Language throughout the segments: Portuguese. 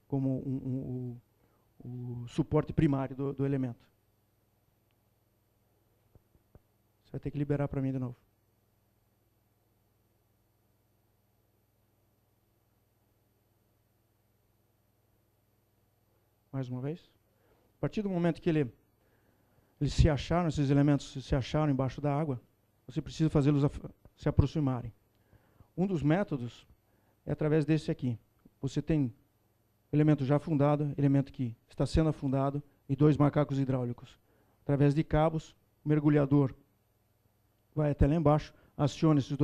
como o suporte primário do elemento. Você vai ter que liberar para mim de novo. Mais uma vez. A partir do momento que eles se acharam, esses elementos se acharam embaixo da água, você precisa fazê-los se aproximarem. Um dos métodos é através desse aqui. Você tem elemento já afundado, elemento que está sendo afundado e 2 macacos hidráulicos. Através de cabos, o mergulhador vai até lá embaixo, aciona esses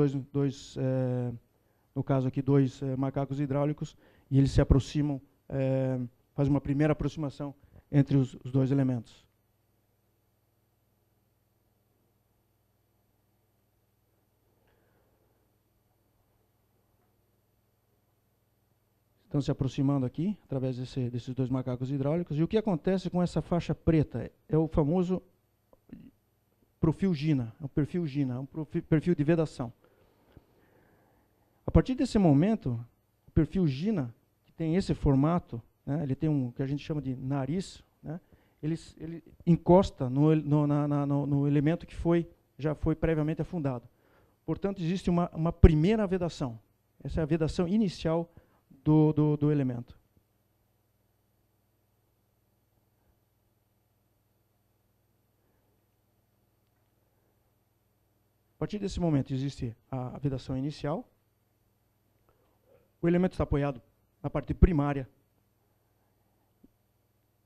no caso aqui, 2 macacos hidráulicos, e eles se aproximam, faz uma primeira aproximação entre os 2 elementos. Estão se aproximando aqui, através desses 2 macacos hidráulicos. E o que acontece com essa faixa preta? É o famoso perfil GINA, é um perfil de vedação. A partir desse momento, o perfil GINA, que tem esse formato, né, ele tem um que a gente chama de nariz, né, ele encosta no elemento que já foi previamente afundado. Portanto, existe uma primeira vedação. Essa é a vedação inicial do elemento. A partir desse momento existe a vedação inicial. O elemento está apoiado na parte primária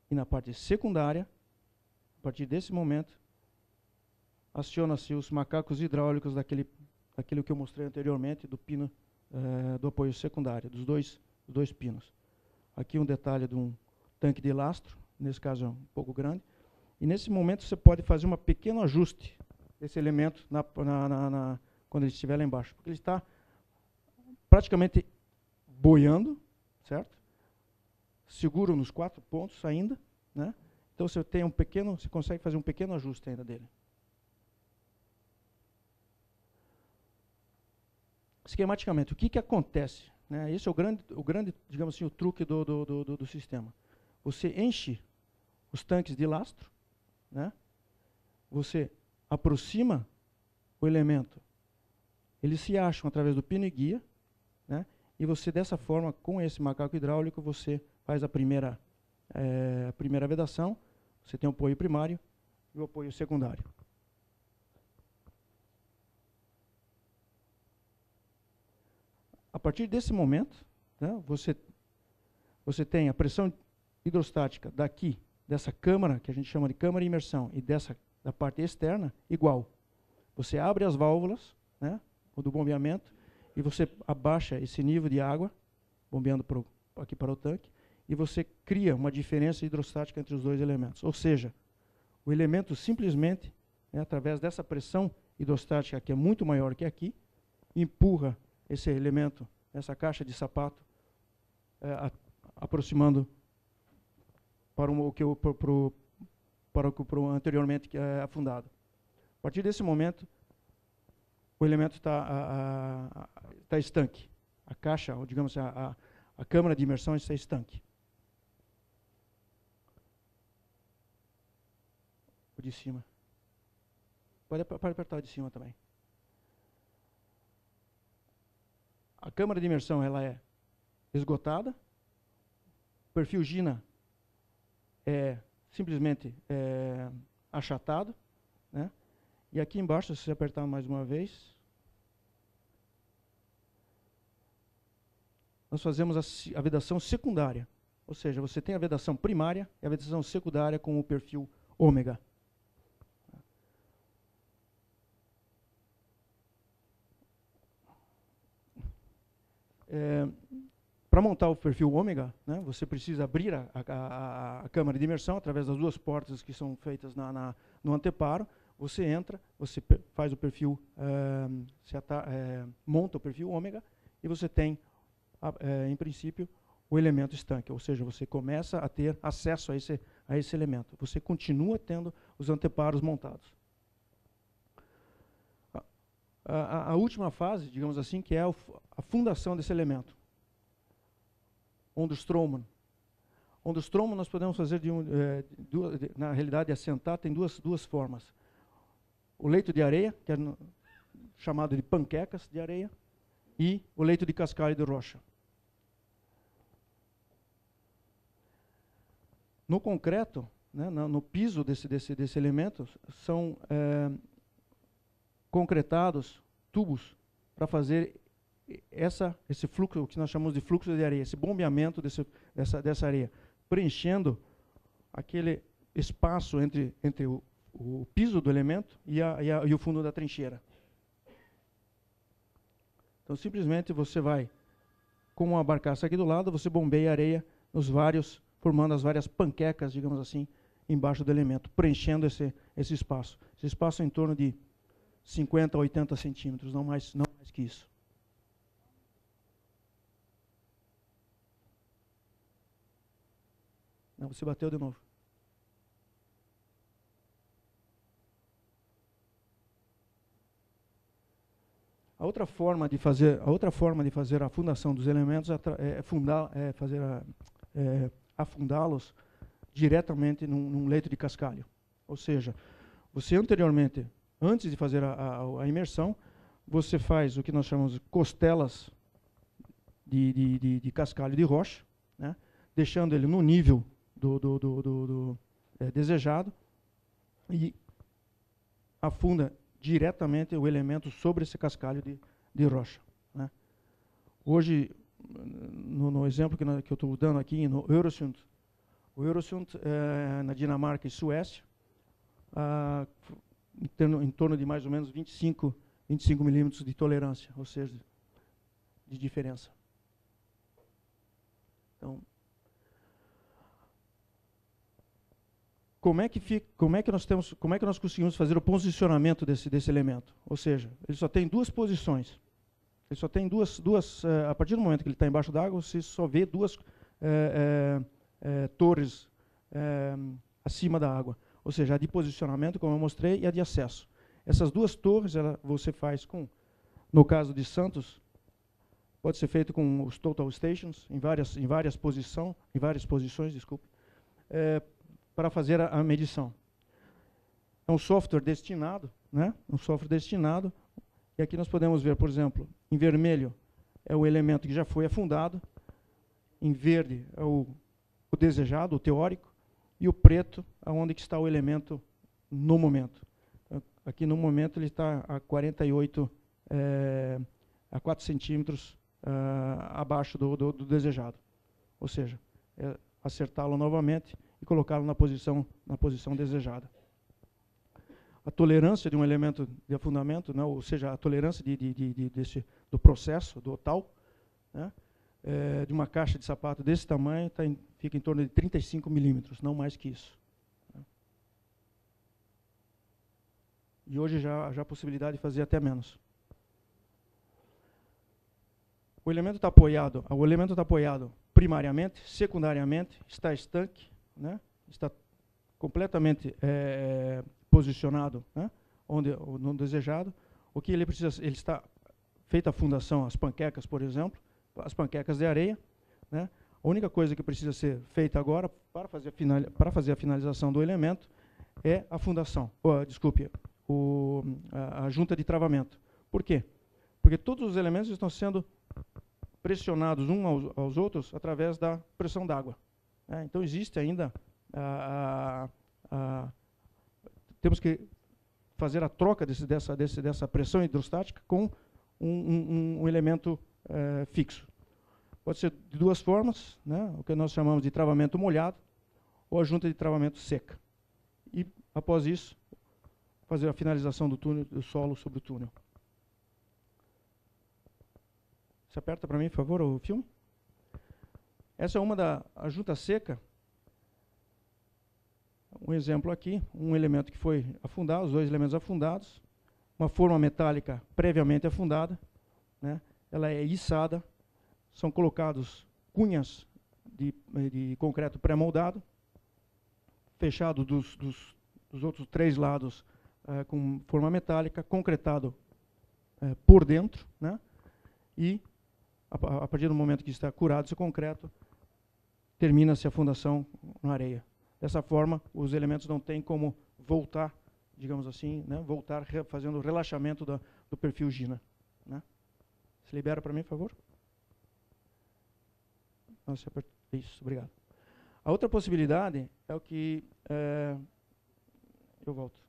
e na parte secundária. A partir desse momento, aciona-se os macacos hidráulicos daquilo que eu mostrei anteriormente, do pino do apoio secundário, dos dois pinos. Aqui um detalhe de um tanque de lastro, nesse caso é um pouco grande. E nesse momento você pode fazer um pequeno ajuste desse elemento quando ele estiver lá embaixo. Porque ele está praticamente boiando, certo? Seguro nos 4 pontos ainda, né? Então você consegue fazer um pequeno ajuste ainda dele. Esquematicamente, o que acontece? Né? Esse é o grande, digamos assim, o truque do sistema. Você enche os tanques de lastro, né? Você aproxima o elemento, eles se acham através do pino e guia, né? E você, dessa forma, com esse macaco hidráulico, você faz a primeira vedação, você tem o apoio primário e o apoio secundário. A partir desse momento, né, você tem a pressão hidrostática daqui, dessa câmara, que a gente chama de câmara de imersão, e da parte externa, igual. Você abre as válvulas, né, do bombeamento, e você abaixa esse nível de água, bombeando aqui para o tanque, e você cria uma diferença hidrostática entre os 2 elementos. Ou seja, o elemento simplesmente, né, através dessa pressão hidrostática, que é muito maior que aqui, empurra esse elemento, essa caixa de sapato, aproximando para o que anteriormente afundado. A partir desse momento, o elemento está estanque. A caixa, ou digamos, a câmara de imersão está estanque. O de cima. Pode apertar o de cima também. A câmara de imersão ela é esgotada. O perfil GINA é simplesmente achatado, né? E aqui embaixo, se você apertar mais uma vez, nós fazemos a vedação secundária. Ou seja, você tem a vedação primária e a vedação secundária com o perfil ômega. Para montar o perfil ômega, né, você precisa abrir a câmara de imersão através das 2 portas que são feitas no anteparo. Você entra, você faz o perfil, monta o perfil ômega e você tem, em princípio, o elemento estanque. Ou seja, você começa a ter acesso a esse elemento. Você continua tendo os anteparos montados. A última fase, digamos assim, que é a fundação desse elemento. Onderstromen. Onderstromen nós podemos fazer na realidade, assentar tem duas formas. O leito de areia, que é chamado de panquecas de areia, e o leito de cascalho de rocha. No concreto, né, no piso desse elemento, são concretados tubos para fazer esse fluxo, o que nós chamamos de fluxo de areia, esse bombeamento dessa areia, preenchendo aquele espaço entre o piso do elemento e o fundo da trincheira. Então, simplesmente, você vai, com uma barcaça aqui do lado, você bombeia a areia formando as várias panquecas, digamos assim, embaixo do elemento, preenchendo esse espaço. Esse espaço é em torno de 50 a 80 centímetros, não mais que isso. Não, você bateu de novo. A outra forma de fazer a fundação dos elementos é afundá-los diretamente num leito de cascalho. Ou seja, você anteriormente, antes de fazer a imersão, você faz o que nós chamamos de costelas de cascalho de rocha, né, deixando ele no nível do desejado, e afunda diretamente o elemento sobre esse cascalho de rocha, né. Hoje, no exemplo que eu estou dando aqui, no Øresund, o Øresund na Dinamarca e Suécia, em torno de mais ou menos 25 milímetros de tolerância, ou seja, de diferença. Então, como é que nós conseguimos fazer o posicionamento desse elemento? Ou seja, ele só tem duas posições. Ele só tem a partir do momento que ele está embaixo d'água, você só vê duas torres acima da água. Ou seja, a de posicionamento, como eu mostrei, e a de acesso. Essas duas torres você faz no caso de Santos, pode ser feito com os total stations, em várias posições, desculpe, para fazer a medição. É um software destinado, né? E aqui nós podemos ver, por exemplo, em vermelho é o elemento que já foi afundado, em verde é o desejado, o teórico, e o preto é onde que está o elemento no momento. Aqui no momento ele está a 4 centímetros abaixo do desejado. Ou seja, acertá-lo novamente e colocá-lo na posição desejada. A tolerância de um elemento de afundamento, né, ou seja, a tolerância do processo, do tal, né, de uma caixa de sapato desse tamanho, fica em torno de 35 milímetros, não mais que isso. E hoje já há possibilidade de fazer até menos. O elemento está apoiado primariamente, secundariamente, está estanque, né, está completamente posicionado, né, no desejado. O que ele precisa, ele está feita a fundação, as panquecas, por exemplo, as panquecas de areia, né. A única coisa que precisa ser feita agora para fazer a finalização do elemento é a fundação, a junta de travamento. Por quê? Porque todos os elementos estão sendo pressionados uns aos outros através da pressão d'água. Então existe ainda temos que fazer a troca dessa pressão hidrostática com um elemento fixo. Pode ser de duas formas, né, o que nós chamamos de travamento molhado ou a junta de travamento seca. E, após isso, fazer a finalização do túnel, do solo sobre o túnel. Você aperta para mim, por favor, o filme? Essa é a junta seca. Um exemplo aqui, um elemento que foi afundado, os dois elementos afundados, uma forma metálica previamente afundada, né, ela é içada, são colocados cunhas de concreto pré-moldado, fechado dos outros 3 lados com forma metálica, concretado por dentro, né, e a partir do momento que está curado esse concreto, termina-se a fundação na areia. Dessa forma, os elementos não têm como voltar, digamos assim, né, voltar fazendo o relaxamento do perfil GINA. Né? Se libera para mim, por favor. Nossa, isso, obrigado. A outra possibilidade é o que... eu volto.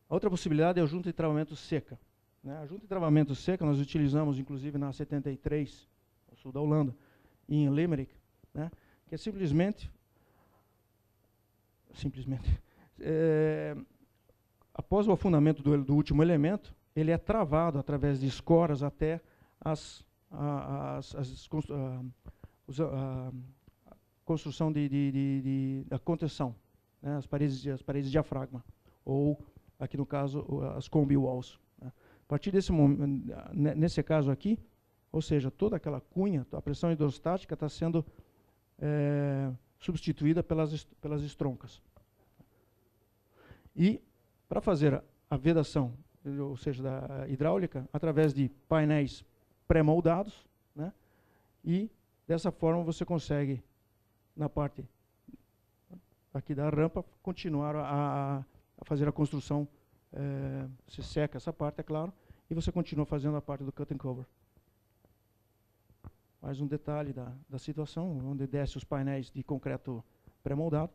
A outra possibilidade é a junta de travamento seca. Né? A junta de travamento seca nós utilizamos, inclusive, na 73, no sul da Holanda, e em Limerick, né? Que é simplesmente após o afundamento do último elemento, ele é travado através de escoras até a construção da contenção, né? As paredes diafragma, ou, aqui no caso, as combi walls. Né? A partir desse momento, nesse caso aqui, ou seja, toda aquela cunha, a pressão hidrostática está sendo substituída pelas estroncas. E, para fazer a vedação, ou seja, da hidráulica, através de painéis pré-moldados, né? E, dessa forma, você consegue, na parte aqui da rampa, continuar a fazer a construção. Se seca essa parte, é claro, e você continua fazendo a parte do cut and cover. Mais um detalhe da situação, onde desce os painéis de concreto pré-moldado.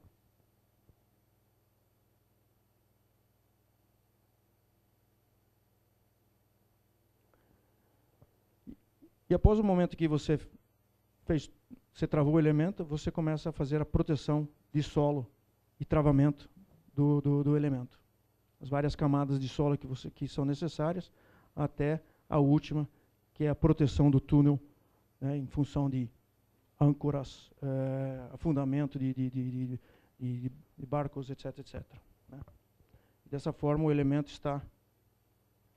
E após o momento que você travou o elemento, você começa a fazer a proteção de solo e travamento do elemento. As várias camadas de solo que são necessárias, até a última, que é a proteção do túnel, né, em função de âncoras, afundamento de barcos, etc, etc. Né. Dessa forma, o elemento está,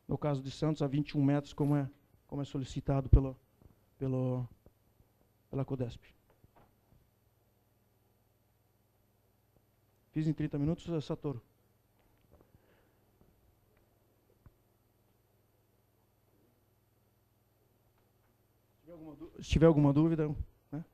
no caso de Santos, a 21 metros, como é solicitado pela CODESP. Fiz em 30 minutos, Satoru. Se tiver alguma dúvida, né?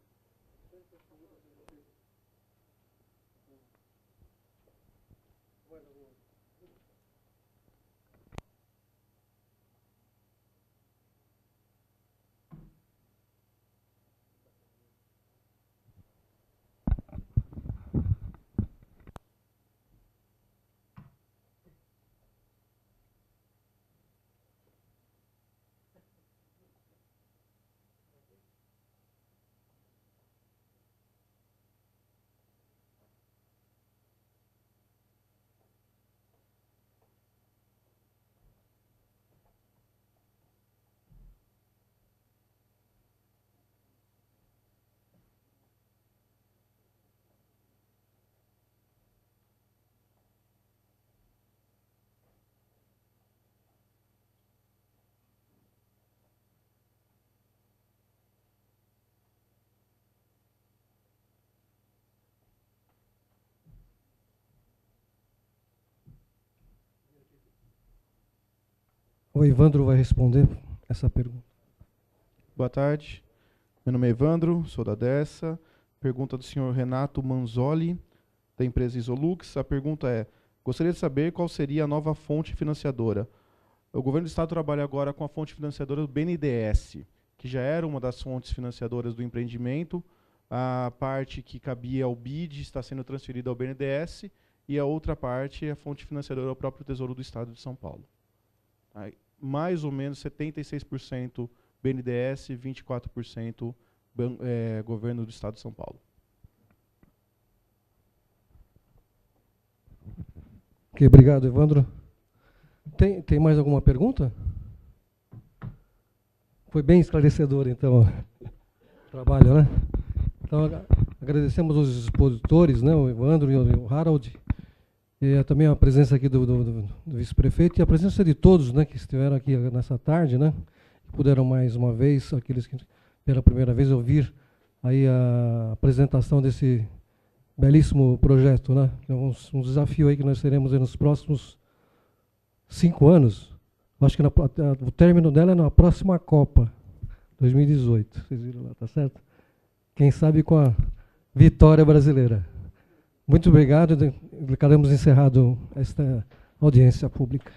O Evandro vai responder essa pergunta. Boa tarde. Meu nome é Evandro, sou da Dessa. Pergunta do senhor Renato Manzoli, da empresa Isolux. A pergunta é: gostaria de saber qual seria a nova fonte financiadora. O governo do estado trabalha agora com a fonte financiadora do BNDES, que já era uma das fontes financiadoras do empreendimento. A parte que cabia ao BID está sendo transferida ao BNDES e a outra parte, a fonte financiadora, é o próprio Tesouro do Estado de São Paulo. Aí, mais ou menos 76% BNDES e 24% governo do Estado de São Paulo. Ok, obrigado, Evandro. Tem mais alguma pergunta? Foi bem esclarecedor, então, o trabalho, né? Então, agradecemos os expositores, né, o Evandro e o Harold, e também a presença aqui do vice-prefeito e a presença de todos, né, que estiveram aqui nessa tarde, né, que puderam mais uma vez, aqueles que pela primeira vez ouvir aí a apresentação desse belíssimo projeto, né, que é um desafio aí que nós teremos aí nos próximos 5 anos. Acho que o término dela é na próxima Copa, 2018, vocês viram lá, tá certo? quem sabe com a vitória brasileira. Muito obrigado. Declaramos encerrado esta audiência pública.